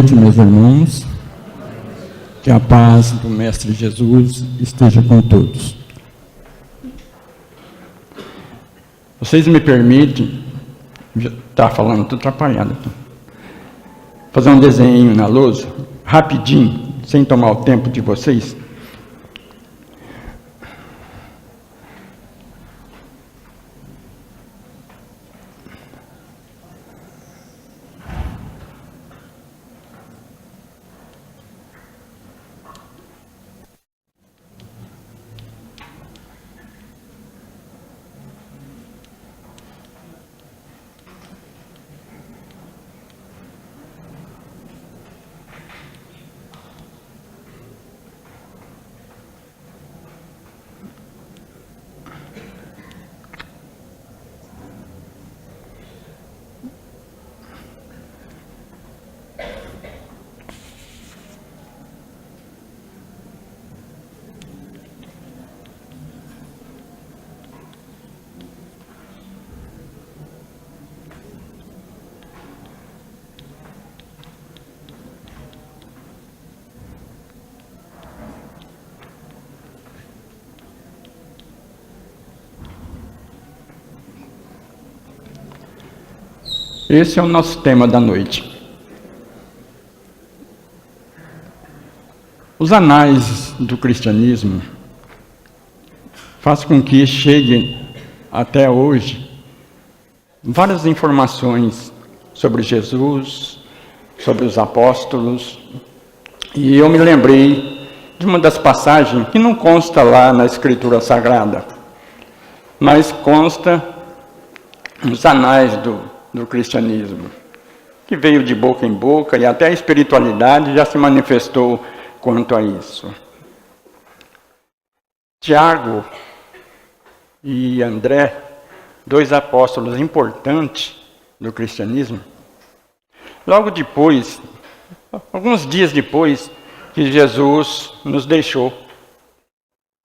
noite, meus irmãos. Que a paz do Mestre Jesus esteja com todos. Vocês me permitem, está falando, estou atrapalhado aqui, fazer um desenho na lousa, rapidinho, sem tomar o tempo de vocês? Esse é o nosso tema da noite. Os anais do cristianismo fazem com que cheguem até hoje várias informações sobre Jesus, sobre os apóstolos, e eu me lembrei de uma das passagens que não consta lá na Escritura Sagrada, mas consta nos anais do cristianismo, que veio de boca em boca, e até a espiritualidade já se manifestou quanto a isso. Tiago e André, dois apóstolos importantes do cristianismo, logo depois, alguns dias depois que Jesus nos deixou,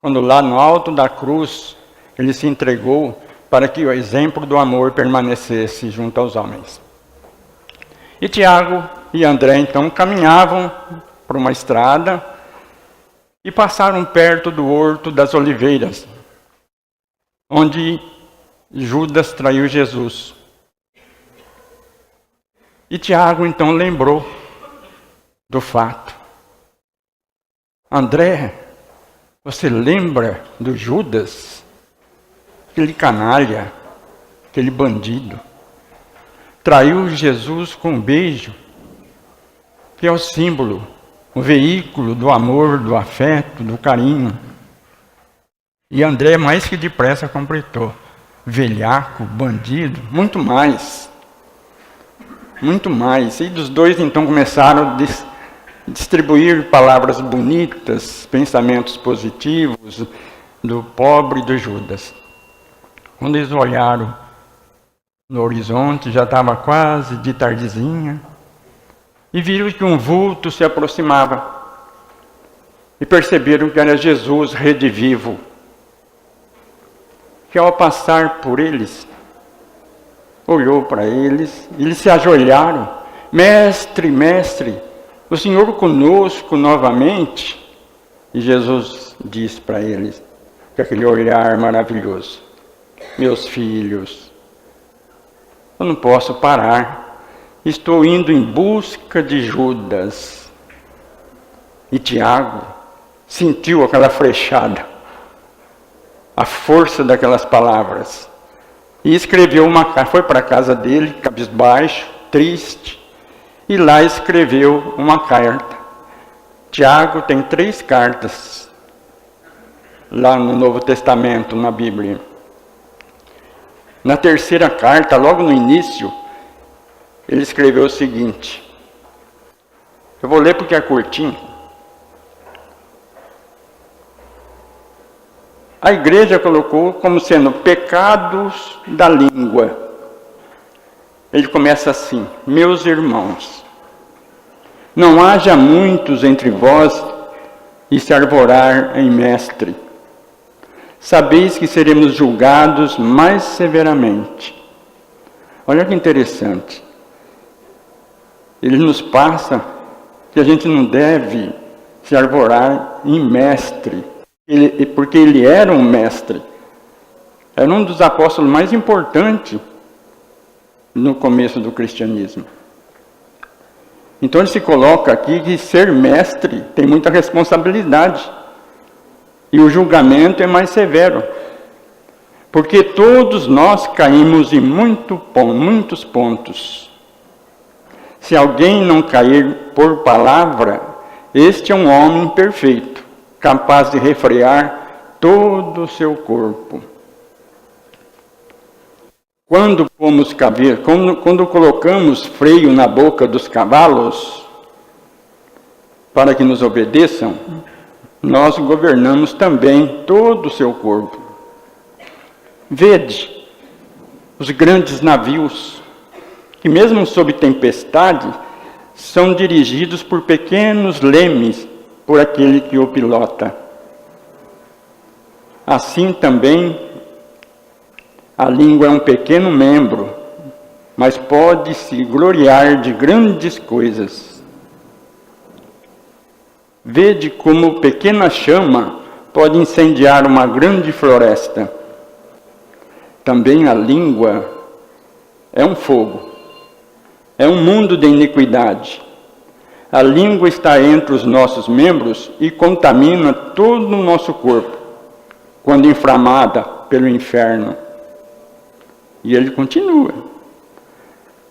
quando lá no alto da cruz ele se entregou para que o exemplo do amor permanecesse junto aos homens. E Tiago e André, então, caminhavam por uma estrada e passaram perto do Horto das Oliveiras, onde Judas traiu Jesus. E Tiago, então, lembrou do fato. André, você lembra do Judas? Aquele canalha, aquele bandido, traiu Jesus com um beijo, que é o símbolo, o veículo do amor, do afeto, do carinho. E André mais que depressa completou: velhaco, bandido, muito mais. Muito mais. E dos dois então começaram a distribuir palavras bonitas, pensamentos positivos do pobre do Judas. Quando eles olharam no horizonte, já estava quase de tardezinha, e viram que um vulto se aproximava. E perceberam que era Jesus redivivo, que ao passar por eles, olhou para eles, e eles se ajoelharam: Mestre, mestre, o Senhor conosco novamente? E Jesus disse para eles, com aquele olhar maravilhoso: meus filhos, eu não posso parar, estou indo em busca de Judas. E Tiago sentiu aquela flechada, a força daquelas palavras, e escreveu uma carta. Foi para a casa dele, cabisbaixo, triste, e lá escreveu uma carta. Tiago tem 3 cartas lá no Novo Testamento, na Bíblia. Na terceira carta, logo no início, ele escreveu o seguinte. Eu vou ler porque é curtinho. A igreja colocou como sendo pecados da língua. Ele começa assim: meus irmãos, não haja muitos entre vós e se arvorar em mestre. Sabeis que seremos julgados mais severamente. Olha que interessante. Ele nos passa que a gente não deve se arvorar em mestre, porque ele era um mestre. Era um dos apóstolos mais importantes no começo do cristianismo. Então ele se coloca aqui que ser mestre tem muita responsabilidade. E o julgamento é mais severo. Porque todos nós caímos em muitos pontos. Se alguém não cair por palavra, este é um homem perfeito, capaz de refrear todo o seu corpo. Quando colocamos freio na boca dos cavalos para que nos obedeçam, nós governamos também todo o seu corpo. Vede os grandes navios, que mesmo sob tempestade, são dirigidos por pequenos lemes por aquele que o pilota. Assim também, a língua é um pequeno membro, mas pode se gloriar de grandes coisas. Vede como pequena chama pode incendiar uma grande floresta. Também a língua é um fogo, é um mundo de iniquidade. A língua está entre os nossos membros e contamina todo o nosso corpo, quando inflamada pelo inferno. E ele continua.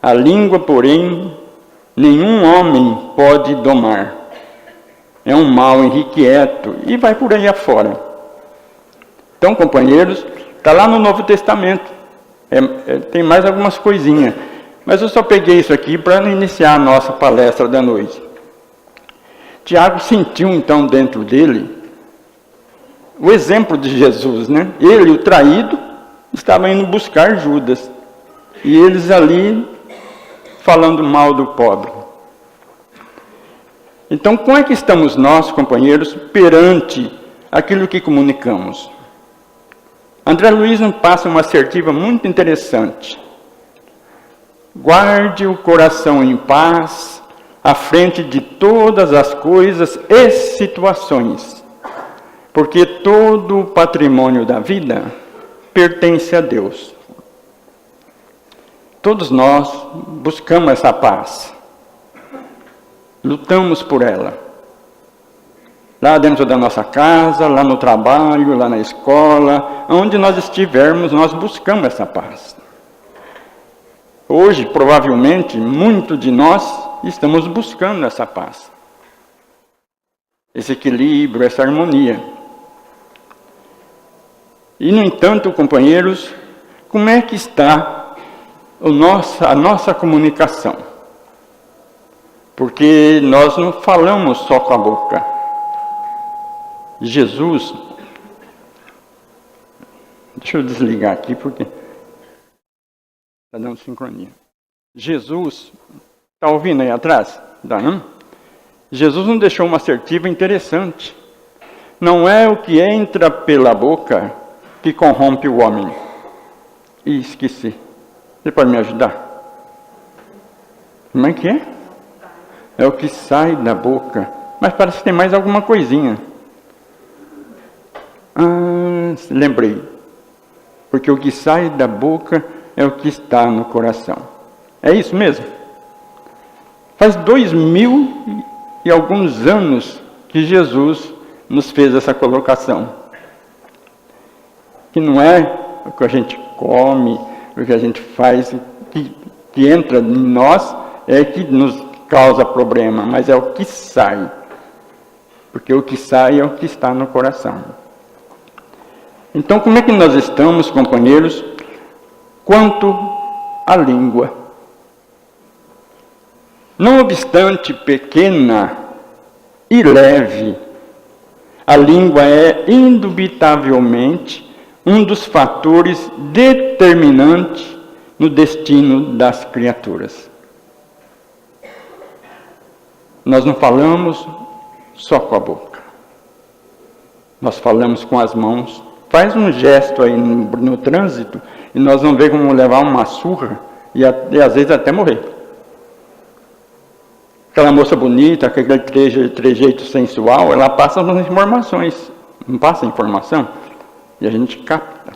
A língua, porém, nenhum homem pode domar. É um mal irrequieto e vai por aí afora. Então, companheiros, está lá no Novo Testamento. Tem mais algumas coisinhas. Mas eu só peguei isso aqui para iniciar a nossa palestra da noite. Tiago sentiu, então, dentro dele, o exemplo de Jesus, né? Ele, o traído, estava indo buscar Judas. E eles ali falando mal do pobre. Então, como é que estamos nós, companheiros, perante aquilo que comunicamos? André Luiz nos passa uma assertiva muito interessante. Guarde o coração em paz, à frente de todas as coisas e situações, porque todo o patrimônio da vida pertence a Deus. Todos nós buscamos essa paz. Lutamos por ela. Lá dentro da nossa casa, lá no trabalho, lá na escola, onde nós estivermos, nós buscamos essa paz. Hoje, provavelmente, muitos de nós estamos buscando essa paz. Esse equilíbrio, essa harmonia. E, no entanto, companheiros, como é que está a nossa comunicação? Porque nós não falamos só com a boca. Jesus, deixa eu desligar aqui porque está dando sincronia. Jesus, está ouvindo aí atrás? Dá, não? Jesus nos deixou uma assertiva interessante. Não é o que entra pela boca que corrompe o homem. Ih, esqueci. Você pode me ajudar? Como é que é? É o que sai da boca. Mas parece que tem mais alguma coisinha. Lembrei. Porque o que sai da boca é o que está no coração. É isso mesmo? Faz 2000 e alguns anos que Jesus nos fez essa colocação. Que não é o que a gente come, o que a gente faz, que entra em nós, é que nos causa problema, mas é o que sai. Porque o que sai é o que está no coração. Então, como é que nós estamos, companheiros, quanto à língua? Não obstante pequena e leve, a língua é indubitavelmente um dos fatores determinantes no destino das criaturas. Nós não falamos só com a boca. Nós falamos com as mãos. Faz um gesto aí no trânsito e nós vamos ver como levar uma surra e às vezes até morrer. Aquela moça bonita, aquele trejeito sensual, ela passa as informações, não passa a informação? E a gente capta.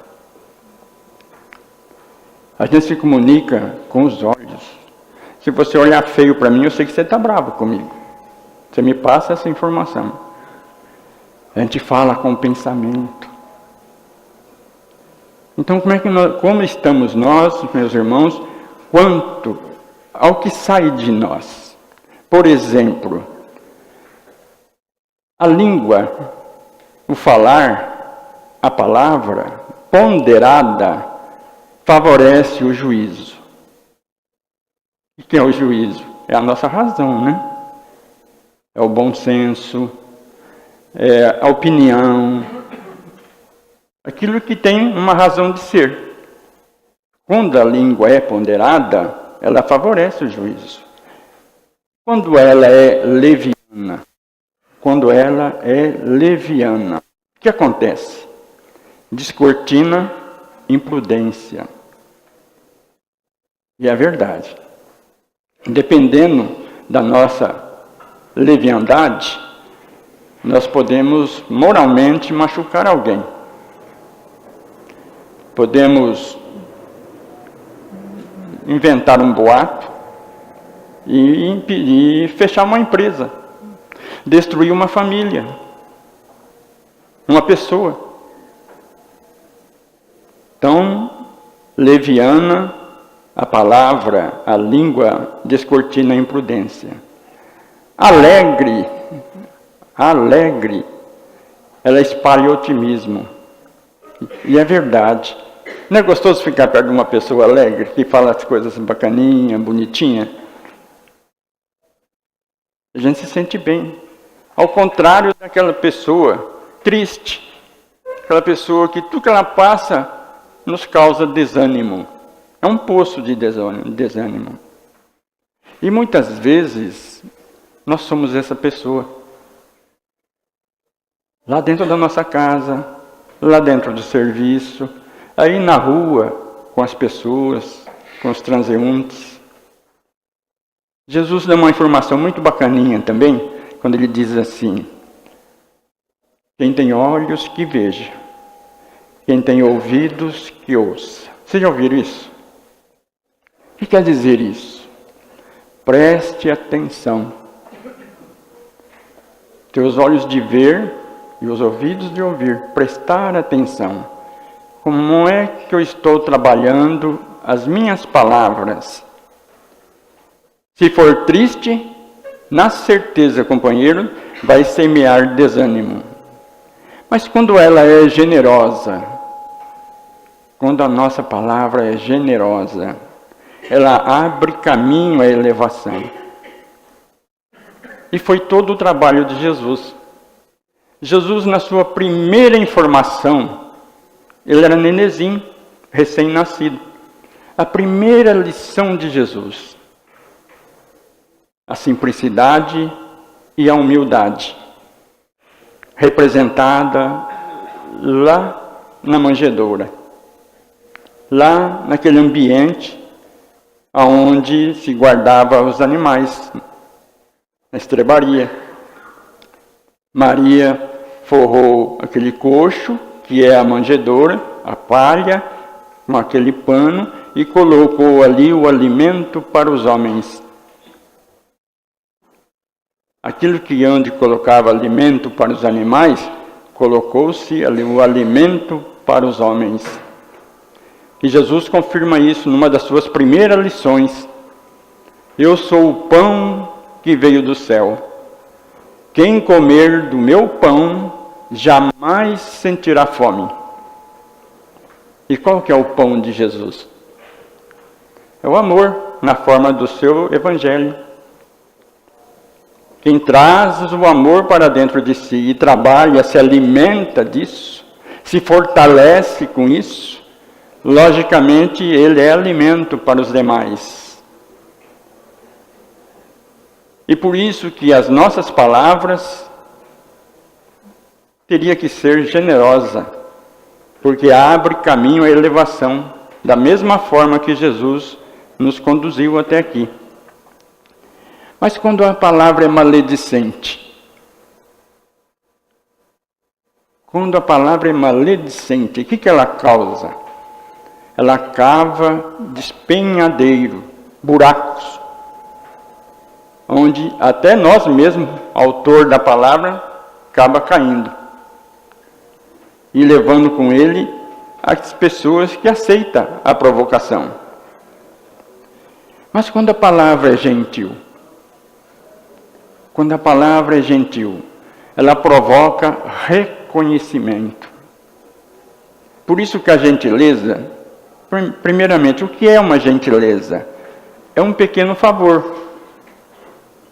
A gente se comunica com os olhos. Se você olhar feio para mim, eu sei que você está bravo comigo. Você me passa essa informação. A gente fala com o pensamento. Então, como estamos nós, meus irmãos, quanto ao que sai de nós? Por exemplo, a língua, o falar, a palavra ponderada favorece o juízo. O que é o juízo? É a nossa razão, né? É o bom senso, é a opinião, aquilo que tem uma razão de ser. Quando a língua é ponderada, ela favorece o juízo. Quando ela é leviana, o que acontece? Descortina imprudência. E é verdade. Dependendo da nossa leviandade, nós podemos moralmente machucar alguém. Podemos inventar um boato e fechar uma empresa, destruir uma família, uma pessoa. Então, leviana, a palavra, a língua descortina a imprudência. Alegre, ela espalha otimismo. E é verdade. Não é gostoso ficar perto de uma pessoa alegre, que fala as coisas bacaninha, bonitinha? A gente se sente bem. Ao contrário daquela pessoa triste, aquela pessoa que tudo que ela passa nos causa desânimo. É um poço de desânimo. E muitas vezes nós somos essa pessoa. Lá dentro da nossa casa, lá dentro do serviço, aí na rua, com as pessoas, com os transeuntes. Jesus dá uma informação muito bacaninha também, quando ele diz assim: quem tem olhos, que veja. Quem tem ouvidos, que ouça. Vocês já ouviram isso? O que quer dizer isso? Preste atenção. Teus olhos de ver e os ouvidos de ouvir. Prestar atenção. Como é que eu estou trabalhando as minhas palavras? Se for triste, na certeza, companheiro, vai semear desânimo. Mas quando ela é generosa, quando a nossa palavra é generosa, ela abre caminho à elevação. E foi todo o trabalho de Jesus. Jesus, na sua primeira informação, ele era nenenzinho, recém-nascido. A primeira lição de Jesus: a simplicidade e a humildade, representada lá na manjedoura, lá naquele ambiente onde se guardava os animais, na estrebaria. Maria forrou aquele coxo, que é a manjedoura, a palha, com aquele pano, e colocou ali o alimento para os homens. Aquilo que onde colocava alimento para os animais, colocou-se ali o alimento para os homens. E Jesus confirma isso numa das suas primeiras lições. Eu sou o pão que veio do céu. Quem comer do meu pão jamais sentirá fome. E qual que é o pão de Jesus? É o amor, na forma do seu evangelho. Quem traz o amor para dentro de si e trabalha, se alimenta disso, se fortalece com isso, logicamente ele é alimento para os demais. E por isso que as nossas palavras teria que ser generosa, porque abre caminho à elevação, da mesma forma que Jesus nos conduziu até aqui. Mas quando a palavra é maledicente, quando a palavra é maledicente, o que ela causa? Ela cava despenhadeiro, buracos, onde até nós mesmos, autor da palavra, acaba caindo. E levando com ele as pessoas que aceitam a provocação. Mas quando a palavra é gentil, quando a palavra é gentil, ela provoca reconhecimento. Por isso que a gentileza, primeiramente, o que é uma gentileza? É um pequeno favor,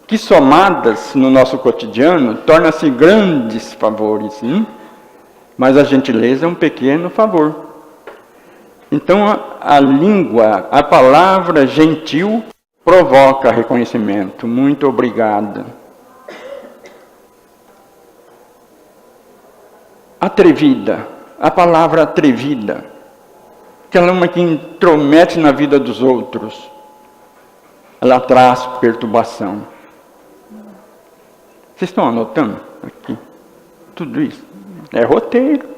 que somadas no nosso cotidiano, torna-se grandes favores. Mas a gentileza é um pequeno favor. Então, a língua, a palavra gentil, provoca reconhecimento. Muito obrigado. Atrevida, a palavra atrevida, que ela é uma que intromete na vida dos outros. Ela traz perturbação. Vocês estão anotando aqui? Tudo isso. É roteiro.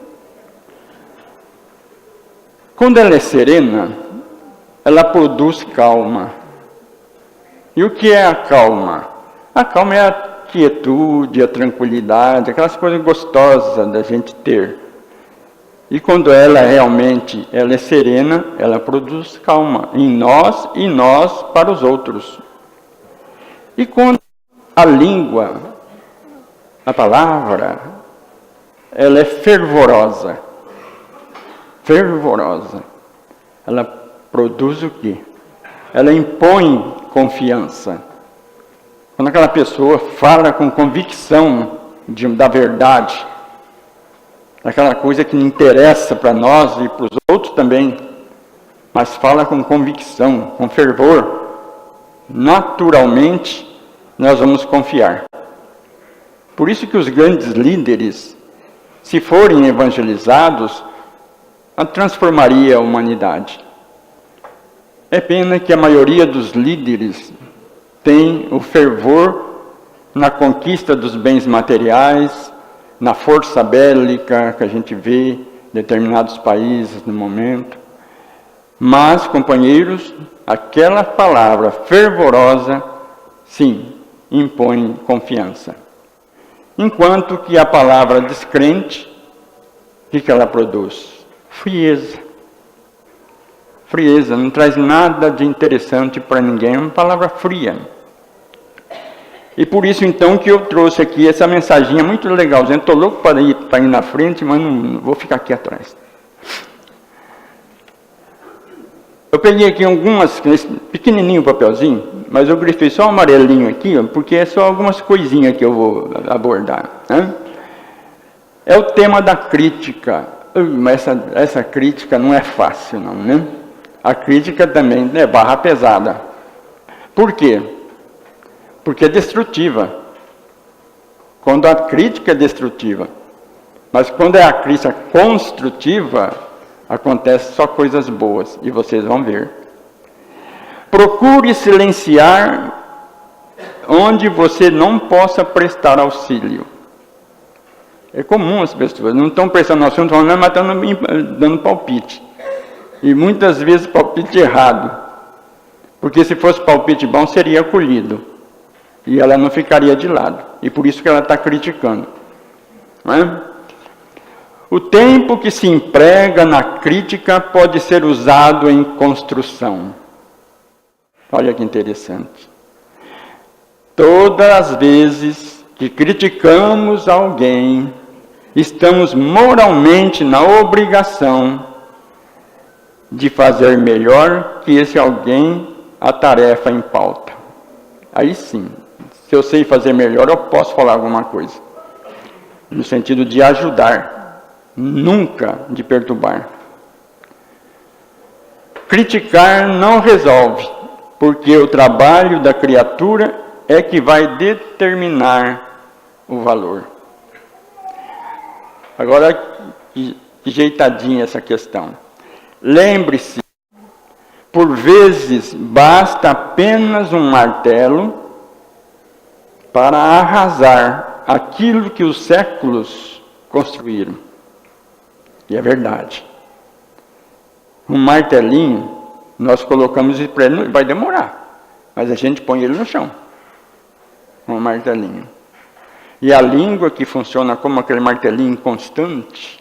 Quando ela é serena, ela produz calma. E o que é a calma? A calma é a quietude, a tranquilidade, aquelas coisas gostosas da gente ter. E quando ela realmente é serena, ela produz calma em nós e nós para os outros. E quando a língua, a palavra, ela é fervorosa. Fervorosa. Ela produz o quê? Ela impõe confiança. Quando aquela pessoa fala com convicção da verdade, aquela coisa que não interessa para nós e para os outros também, mas fala com convicção, com fervor, naturalmente nós vamos confiar. Por isso que os grandes líderes, se forem evangelizados, transformaria a humanidade. É pena que a maioria dos líderes tem o fervor na conquista dos bens materiais, na força bélica que a gente vê em determinados países no momento. Mas, companheiros, aquela palavra fervorosa, sim, impõe confiança. Enquanto que a palavra descrente, o que ela produz? Frieza. Frieza, não traz nada de interessante para ninguém, é uma palavra fria. E por isso então que eu trouxe aqui essa mensaginha muito legal. Estou louco para ir na frente, mas não vou ficar aqui atrás. Eu peguei aqui algumas, pequenininho papelzinho, mas eu grifei só o amarelinho aqui, porque é só algumas coisinhas que eu vou abordar. Né? É o tema da crítica. Mas essa crítica não é fácil, não, né? A crítica também é barra pesada. Por quê? Porque é destrutiva. Quando a crítica é destrutiva. Mas quando é a crítica construtiva, acontece só coisas boas. E vocês vão ver. Procure silenciar onde você não possa prestar auxílio. É comum as pessoas não estão prestando atenção, falando, mas estão dando palpite. E muitas vezes palpite errado. Porque se fosse palpite bom, seria acolhido. E ela não ficaria de lado. E por isso que ela está criticando. Não é? O tempo que se emprega na crítica pode ser usado em construção. Olha que interessante. Todas as vezes que criticamos alguém, estamos moralmente na obrigação de fazer melhor que esse alguém a tarefa em pauta. Aí sim, se eu sei fazer melhor, eu posso falar alguma coisa. No sentido de ajudar, nunca de perturbar. Criticar não resolve, porque o trabalho da criatura é que vai determinar o valor. Agora, que jeitadinha essa questão. Lembre-se, por vezes basta apenas um martelo para arrasar aquilo que os séculos construíram. E é verdade. Um martelinho, nós colocamos para ele, vai demorar, mas a gente põe ele no chão. Um martelinho. E a língua que funciona como aquele martelinho constante,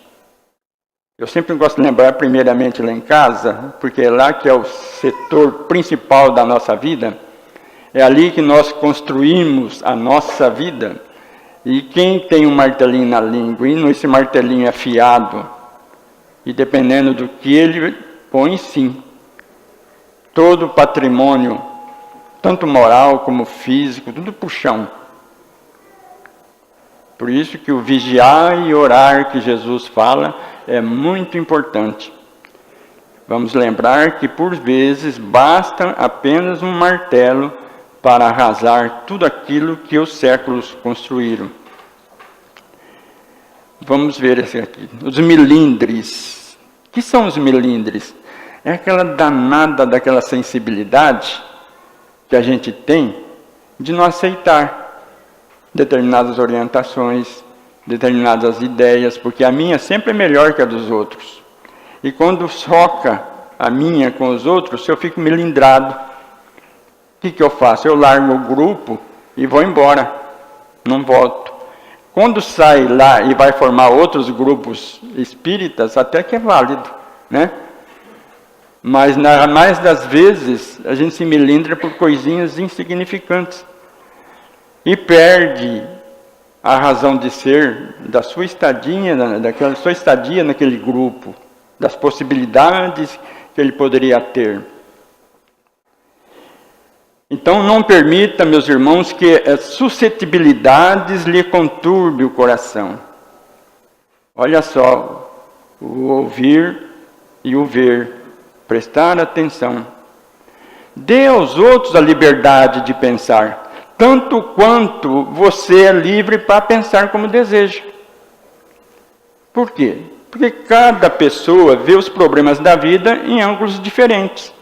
eu sempre gosto de lembrar primeiramente lá em casa, porque é lá que é o setor principal da nossa vida, é ali que nós construímos a nossa vida. E quem tem um martelinho na língua, e esse martelinho é afiado, e dependendo do que ele põe, sim, todo o patrimônio, tanto moral como físico, tudo para o chão. Por isso que o vigiar e orar que Jesus fala é muito importante. Vamos lembrar que por vezes basta apenas um martelo para arrasar tudo aquilo que os séculos construíram. Vamos ver esse aqui. Os milindres. O que são os milindres? É aquela danada daquela sensibilidade que a gente tem de não aceitar determinadas orientações, determinadas ideias, porque a minha sempre é melhor que a dos outros. E quando choca a minha com os outros, eu fico melindrado. O que eu faço? Eu largo o grupo e vou embora. Não volto. Quando sai lá e vai formar outros grupos espíritas, até que é válido, né? Mas na mais das vezes, a gente se melindra por coisinhas insignificantes. E perde a razão de ser da sua estadia, daquela sua estadia naquele grupo, das possibilidades que ele poderia ter. Então não permita, meus irmãos, que as suscetibilidades lhe conturbe o coração. Olha só, o ouvir e o ver, prestar atenção. Dê aos outros a liberdade de pensar, tanto quanto você é livre para pensar como deseja. Por quê? Porque cada pessoa vê os problemas da vida em ângulos diferentes.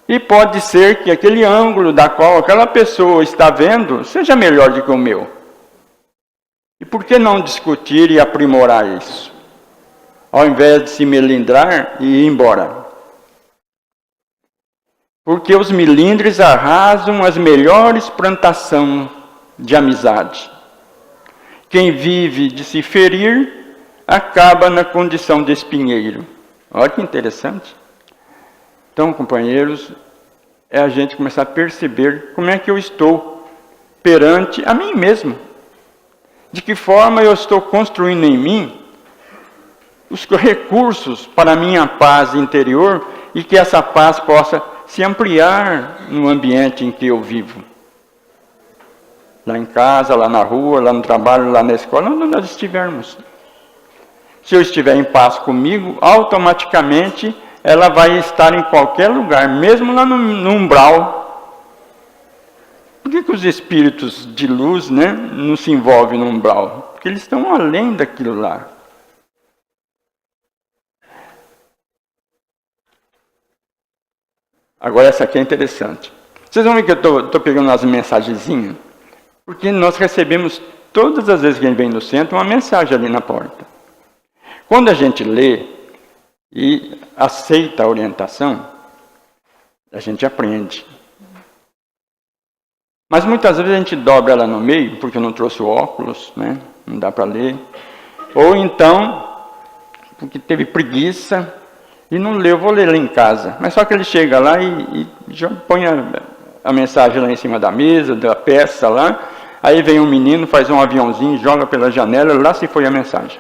E pode ser que aquele ângulo da qual aquela pessoa está vendo seja melhor do que o meu. E por que não discutir e aprimorar isso? Ao invés de se melindrar e ir embora. Porque os melindres arrasam as melhores plantações de amizade. Quem vive de se ferir, acaba na condição de espinheiro. Olha que interessante. Então, companheiros, é a gente começar a perceber como é que eu estou perante a mim mesmo. De que forma eu estou construindo em mim os recursos para a minha paz interior e que essa paz possa se ampliar no ambiente em que eu vivo. Lá em casa, lá na rua, lá no trabalho, lá na escola, onde nós estivermos. Se eu estiver em paz comigo, automaticamente ela vai estar em qualquer lugar, mesmo lá no umbral. Por que os espíritos de luz, né, não se envolvem no umbral? Porque eles estão além daquilo lá. Agora essa aqui é interessante. Vocês vão ver que eu estou pegando umas mensagenzinhas, porque nós recebemos, todas as vezes que a gente vem no centro, uma mensagem ali na porta. Quando a gente lê e aceita a orientação, a gente aprende. Mas muitas vezes a gente dobra ela no meio, porque não trouxe o óculos, né? Não dá para ler. Ou então, porque teve preguiça e não leu, vou ler lá em casa. Mas só que ele chega lá e já põe a mensagem lá em cima da mesa, da peça lá. Aí vem um menino, faz um aviãozinho, joga pela janela, lá se foi a mensagem.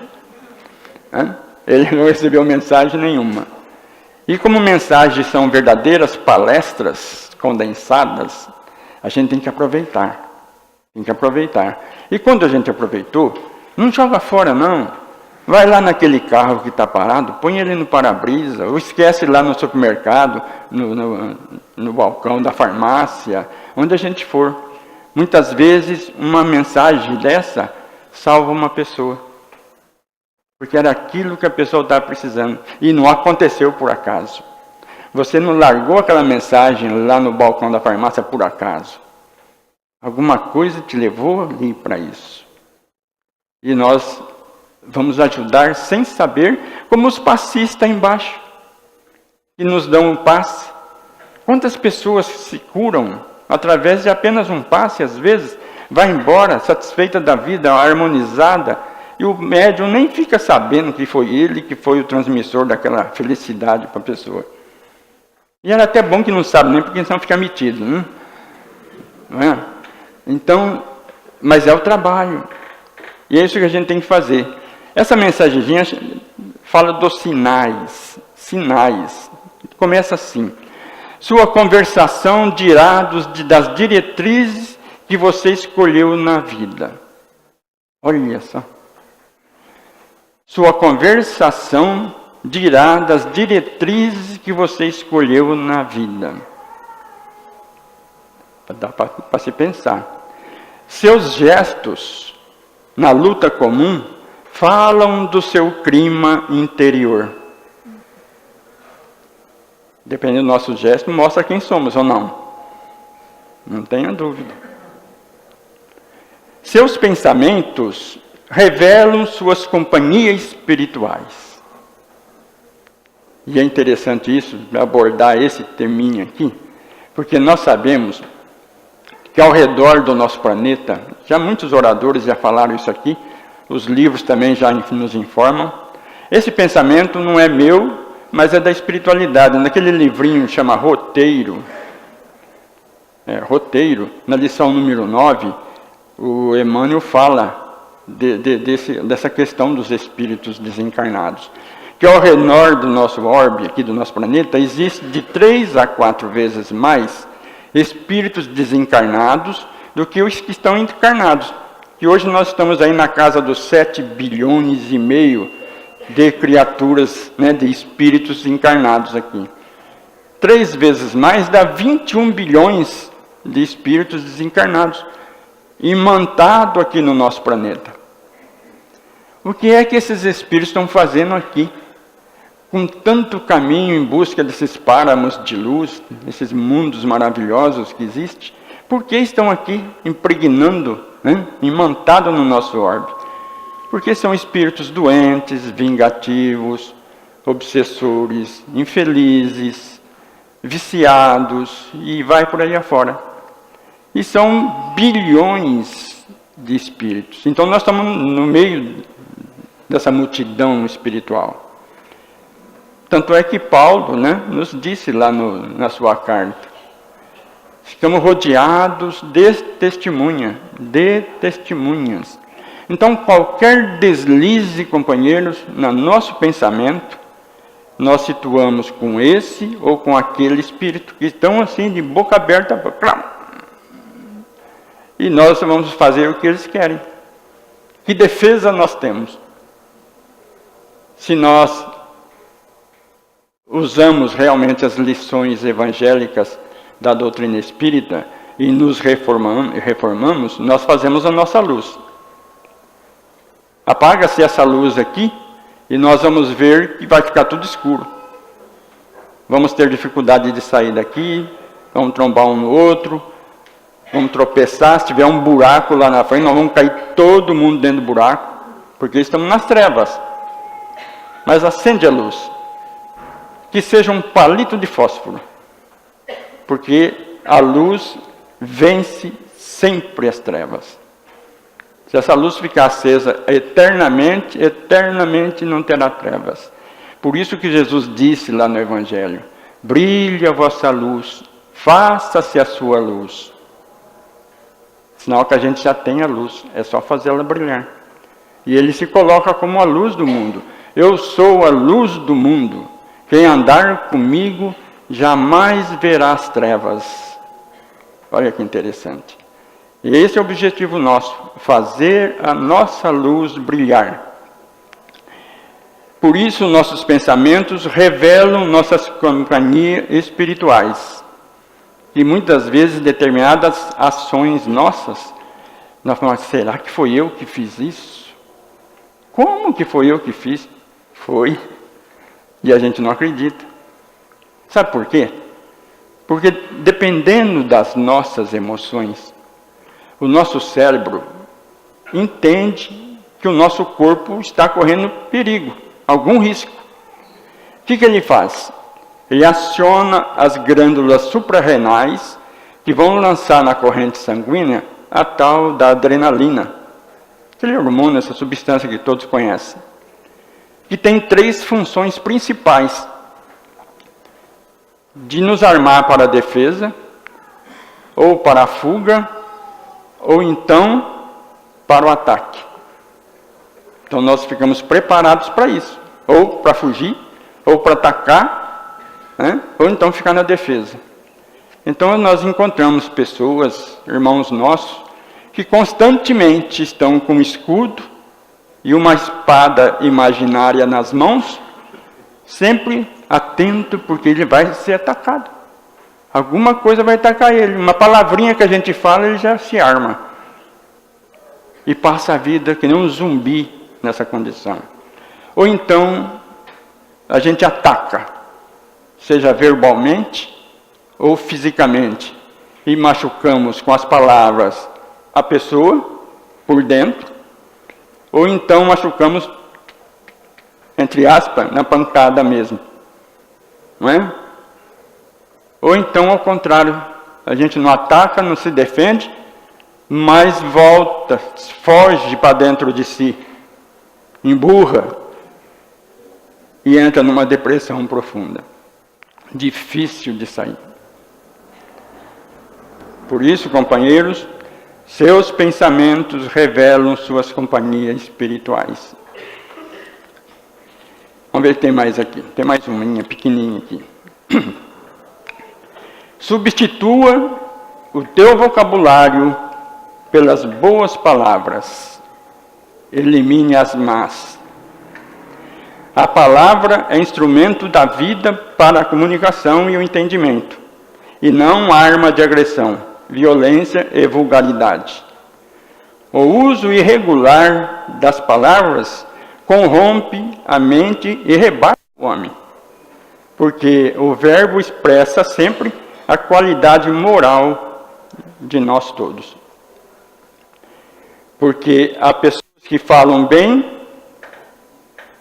Ele não recebeu mensagem nenhuma. E como mensagens são verdadeiras palestras condensadas, a gente tem que aproveitar. Tem que aproveitar. E quando a gente aproveitou, não joga fora não. Vai lá naquele carro que está parado, põe ele no para-brisa, ou esquece lá no supermercado, no balcão da farmácia, onde a gente for. Muitas vezes uma mensagem dessa salva uma pessoa. Porque era aquilo que a pessoa estava precisando. E não aconteceu por acaso. Você não largou aquela mensagem lá no balcão da farmácia por acaso. Alguma coisa te levou ali para isso. E nós vamos ajudar sem saber, como os passistas embaixo, que nos dão um passe. Quantas pessoas se curam através de apenas um passe, às vezes, vai embora satisfeita da vida, harmonizada, e o médium nem fica sabendo que foi ele que foi o transmissor daquela felicidade para a pessoa. E era até bom que não sabe nem, porque senão fica metido, né? Não é? Então, mas é o trabalho. E é isso que a gente tem que fazer. Essa mensagenzinha fala dos sinais. Sinais. Começa assim. Sua conversação dirá das diretrizes que você escolheu na vida. Olha só. Sua conversação dirá das diretrizes que você escolheu na vida. Dá para se pensar. Seus gestos na luta comum falam do seu clima interior. Dependendo do nosso gesto, mostra quem somos ou não. Não tenha dúvida. Seus pensamentos revelam suas companhias espirituais. E é interessante isso, abordar esse terminho aqui, porque nós sabemos que ao redor do nosso planeta, já muitos oradores já falaram isso aqui, os livros também já nos informam, esse pensamento não é meu, mas é da espiritualidade. Naquele livrinho que chama Roteiro, na lição número 9, o Emmanuel fala dessa questão dos espíritos desencarnados. Que ao redor do nosso orbe, aqui do nosso planeta, existe de 3 a 4 vezes mais espíritos desencarnados do que os que estão encarnados. Que hoje nós estamos aí na casa dos 7 bilhões e meio de criaturas, né, de espíritos encarnados aqui. 3 vezes mais dá 21 bilhões de espíritos desencarnados, imantados aqui no nosso planeta. O que é que esses espíritos estão fazendo aqui? Com tanto caminho em busca desses páramos de luz, esses mundos maravilhosos que existem, por que estão aqui impregnando, né, imantados no nosso orbe? Porque são espíritos doentes, vingativos, obsessores, infelizes, viciados, e vai por aí afora. E são bilhões de espíritos. Então nós estamos no meio dessa multidão espiritual. Tanto é que Paulo, né, nos disse lá na sua carta, estamos rodeados de testemunhas. Então, qualquer deslize, companheiros, no nosso pensamento, nós situamos com esse ou com aquele espírito, que estão assim, de boca aberta, e nós vamos fazer o que eles querem. Que defesa nós temos? Se nós usamos realmente as lições evangélicas da doutrina espírita e nos reformamos, nós fazemos a nossa luz. Apaga-se essa luz aqui e nós vamos ver que vai ficar tudo escuro. Vamos ter dificuldade de sair daqui, vamos trombar um no outro, vamos tropeçar, se tiver um buraco lá na frente, nós vamos cair todo mundo dentro do buraco, porque estamos nas trevas. Mas acende a luz. Que seja um palito de fósforo, porque a luz vence sempre as trevas. Se essa luz ficar acesa eternamente não terá trevas. Por isso que Jesus disse lá no Evangelho: brilhe a vossa luz, faça-se a sua luz. Sinal que a gente já tem a luz, é só fazê-la brilhar. E ele se coloca como a luz do mundo. Eu sou a luz do mundo. Quem andar comigo jamais verá as trevas. Olha que interessante. E esse é o objetivo nosso, fazer a nossa luz brilhar. Por isso, nossos pensamentos revelam nossas companhias espirituais. E muitas vezes, determinadas ações nossas, nós falamos: será que foi eu que fiz isso? Como que foi eu que fiz? Foi. E a gente não acredita. Sabe por quê? Porque dependendo das nossas emoções, o nosso cérebro entende que o nosso corpo está correndo perigo, algum risco. O que ele faz? Ele aciona as glândulas suprarrenais que vão lançar na corrente sanguínea a tal da adrenalina, aquele hormônio, essa substância que todos conhecem, que tem 3 funções principais: de nos armar para a defesa, ou para a fuga, ou então para o ataque. Então nós ficamos preparados para isso, ou para fugir, ou para atacar, né? Ou então ficar na defesa. Então nós encontramos pessoas, irmãos nossos, que constantemente estão com um escudo e uma espada imaginária nas mãos, sempre atento, porque ele vai ser atacado. Alguma coisa vai atacar ele. Uma palavrinha que a gente fala, ele já se arma. E passa a vida que nem um zumbi nessa condição. Ou então, a gente ataca, seja verbalmente ou fisicamente, e machucamos com as palavras a pessoa por dentro, ou então machucamos, entre aspas, na pancada mesmo. Não é? Ou então, ao contrário, a gente não ataca, não se defende, mas volta, foge para dentro de si, emburra e entra numa depressão profunda, difícil de sair. Por isso, companheiros, seus pensamentos revelam suas companhias espirituais. Vamos ver se tem mais aqui. Tem mais uma pequenininha aqui. Substitua o teu vocabulário pelas boas palavras. Elimine as más. A palavra é instrumento da vida para a comunicação e o entendimento, e não arma de agressão, violência e vulgaridade. O uso irregular das palavras corrompe a mente e rebate o homem, porque o verbo expressa sempre a qualidade moral de nós todos. Porque há pessoas que falam bem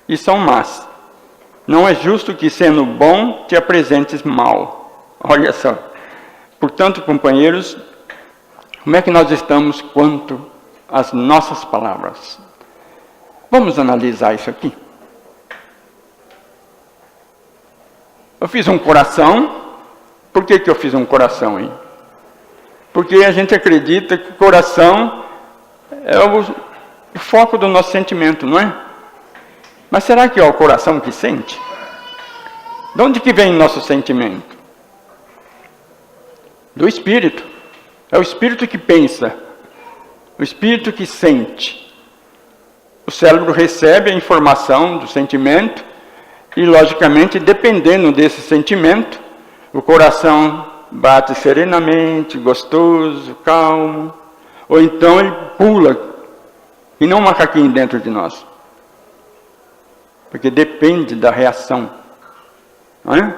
e são más. Não é justo que, sendo bom, te apresentes mal. Olha só. Portanto, companheiros, como é que nós estamos quanto às nossas palavras? Vamos analisar isso aqui. Eu fiz um coração. Por que eu fiz um coração aí? Porque a gente acredita que o coração é o foco do nosso sentimento, não é? Mas será que é o coração que sente? De onde que vem o nosso sentimento? Do Espírito. É o Espírito que pensa, o Espírito que sente. O cérebro recebe a informação do sentimento e, logicamente, dependendo desse sentimento, o coração bate serenamente, gostoso, calmo, ou então ele pula, e não um macaquinho dentro de nós. Porque depende da reação. Não é?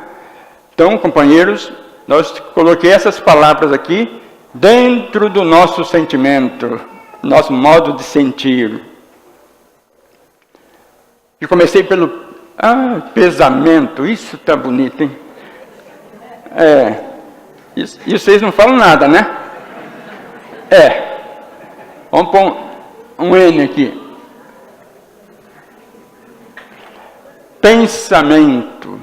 Então, companheiros, nós coloquei essas palavras aqui dentro do nosso sentimento, nosso modo de sentir. E comecei pelo pesamento. Isso está bonito, hein? E vocês não falam nada, né? Vamos pôr um N aqui. Pensamento.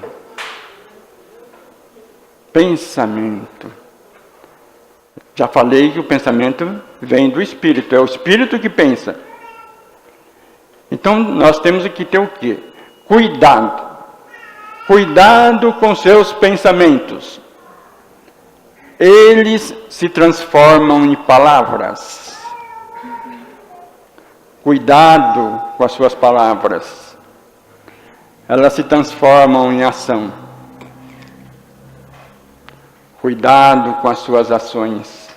Pensamento. Já falei que o pensamento vem do Espírito. É o Espírito que pensa. Então, nós temos que ter o quê? Cuidado. Cuidado com seus pensamentos. Eles se transformam em palavras. Cuidado com as suas palavras. Elas se transformam em ação. Cuidado com as suas ações.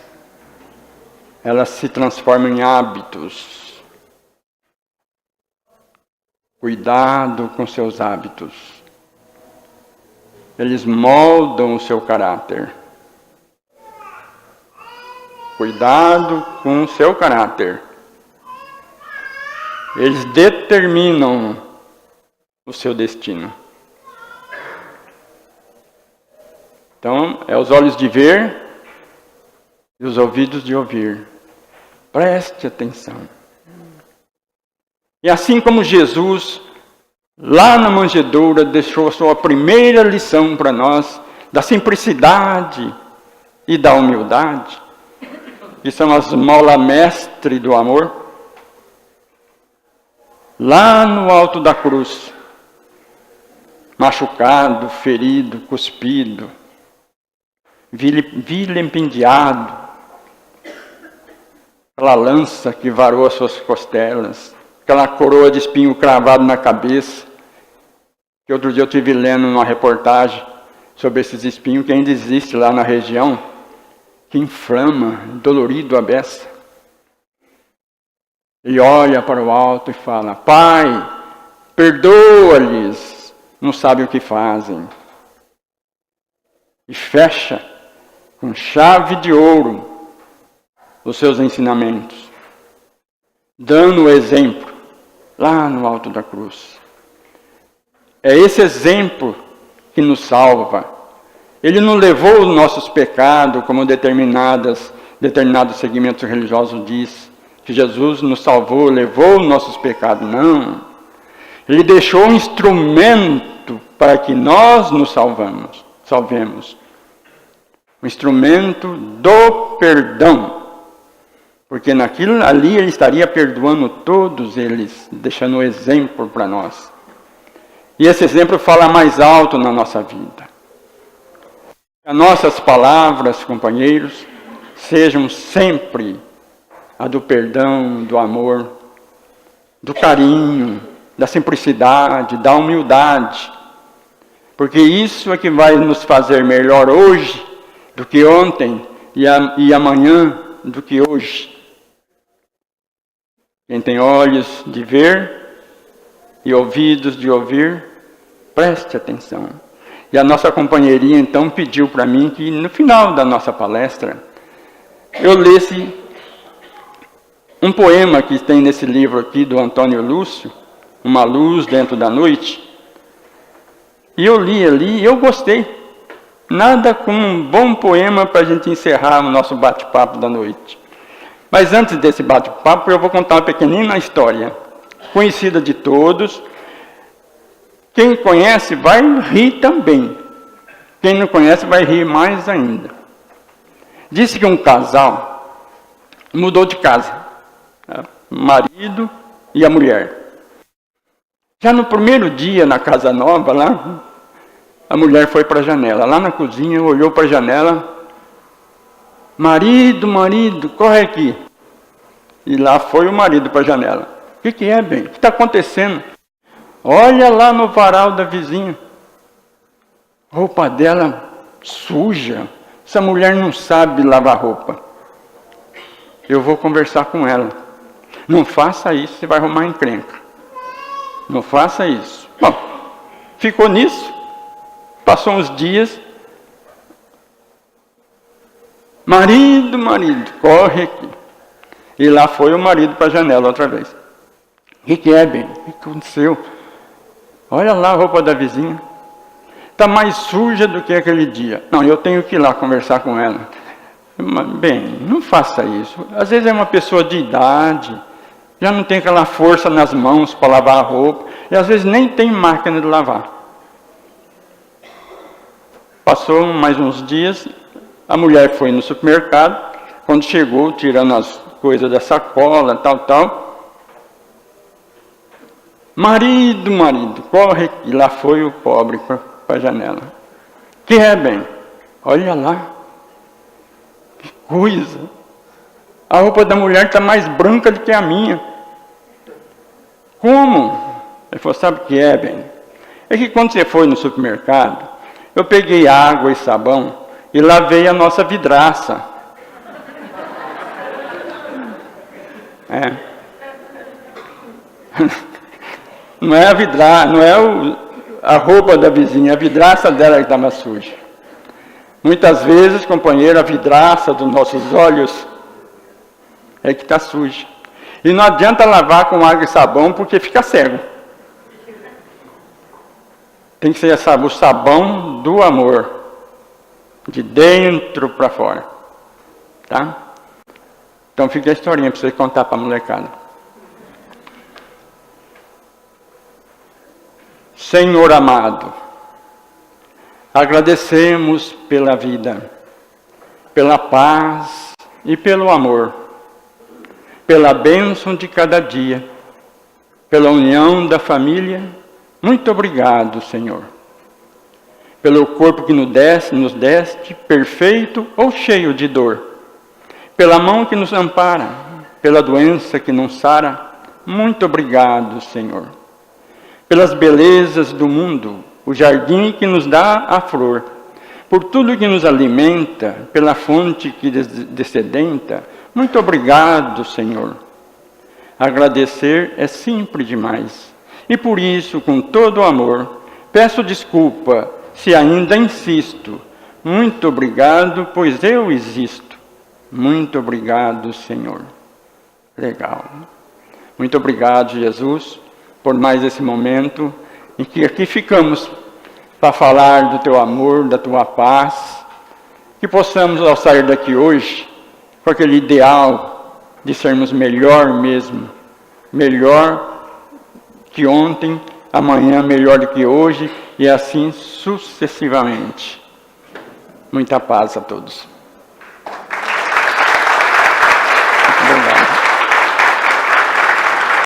Elas se transformam em hábitos. Cuidado com seus hábitos. Eles moldam o seu caráter. Cuidado com o seu caráter. Eles determinam o seu destino. Então, é os olhos de ver e os ouvidos de ouvir. Preste atenção. E assim como Jesus, lá na manjedoura, deixou a sua primeira lição para nós, da simplicidade e da humildade, que são as molas mestre do amor, lá no alto da cruz, machucado, ferido, cuspido, vilipendiado, aquela lança que varou as suas costelas, aquela coroa de espinho cravado na cabeça, que outro dia eu estive lendo uma reportagem sobre esses espinhos que ainda existe lá na região, que inflama, dolorido a beça. E olha para o alto e fala: Pai, perdoa-lhes, não sabem o que fazem. E fecha com chave de ouro os seus ensinamentos, dando o exemplo lá no alto da cruz. É esse exemplo que nos salva. Ele não levou os nossos pecados, como determinados segmentos religiosos diz, que Jesus nos salvou, levou os nossos pecados. Não. Ele deixou um instrumento para que nós nos salvemos. O instrumento do perdão. Porque naquilo ali ele estaria perdoando todos eles, deixando um exemplo para nós. E esse exemplo fala mais alto na nossa vida. As nossas palavras, companheiros, sejam sempre a do perdão, do amor, do carinho, da simplicidade, da humildade. Porque isso é que vai nos fazer melhor hoje do que ontem e amanhã do que hoje. Quem tem olhos de ver e ouvidos de ouvir, preste atenção. E a nossa companheirinha então pediu para mim que no final da nossa palestra eu lesse um poema que tem nesse livro aqui do Antônio Lúcio, Uma Luz Dentro da Noite. E eu li ali e eu gostei. Nada como um bom poema para a gente encerrar o nosso bate-papo da noite. Mas antes desse bate-papo eu vou contar uma pequenina história, conhecida de todos. Quem conhece vai rir também. Quem não conhece vai rir mais ainda. Disse que um casal mudou de casa. O marido e a mulher. Já no primeiro dia na casa nova, lá, a mulher foi para a janela. Lá na cozinha, olhou para a janela. Marido, corre aqui. E lá foi o marido para a janela. O que é, bem? O que está acontecendo? Olha lá no varal da vizinha. Roupa dela suja. Essa mulher não sabe lavar roupa. Eu vou conversar com ela. Não faça isso, você vai arrumar encrenca. Não faça isso. Bom, ficou nisso. Passou uns dias. Marido, corre aqui. E lá foi o marido para a janela outra vez. O que é, bem? O que aconteceu? Olha lá a roupa da vizinha. Está mais suja do que aquele dia. Não, eu tenho que ir lá conversar com ela. Bem, não faça isso. Às vezes é uma pessoa de idade, já não tem aquela força nas mãos para lavar a roupa, e às vezes nem tem máquina de lavar. Passou mais uns dias, a mulher foi no supermercado, quando chegou, tirando as coisas da sacola, tal. Marido, corre aqui. Lá foi o pobre para a janela. Que é, bem? Olha lá. Que coisa. A roupa da mulher está mais branca do que a minha. Como? Ele falou, sabe o que é, bem? É que quando você foi no supermercado, eu peguei água e sabão e lavei a nossa vidraça. Não é a vidraça, não é a roupa da vizinha, a vidraça dela que estava suja. Muitas vezes, companheiro, a vidraça dos nossos olhos É que está suja. E não adianta lavar com água e sabão, porque fica cego. Tem que ser o sabão do amor. De dentro para fora. Tá? Então fica a historinha para você contar para a molecada. Senhor amado, agradecemos pela vida, pela paz e pelo amor, pela bênção de cada dia, pela união da família. Muito obrigado, Senhor. Pelo corpo que nos deste, perfeito ou cheio de dor. Pela mão que nos ampara, pela doença que nos sara. Muito obrigado, Senhor. Pelas belezas do mundo, o jardim que nos dá a flor. Por tudo que nos alimenta, pela fonte que descedenta. Muito obrigado, Senhor. Agradecer é simples demais. E por isso, com todo o amor, peço desculpa se ainda insisto. Muito obrigado, pois eu existo. Muito obrigado, Senhor. Legal. Muito obrigado, Jesus, por mais esse momento em que aqui ficamos para falar do teu amor, da tua paz. Que possamos, ao sair daqui hoje, com aquele ideal de sermos melhor mesmo. Melhor que ontem, amanhã melhor do que hoje, e assim sucessivamente. Muita paz a todos.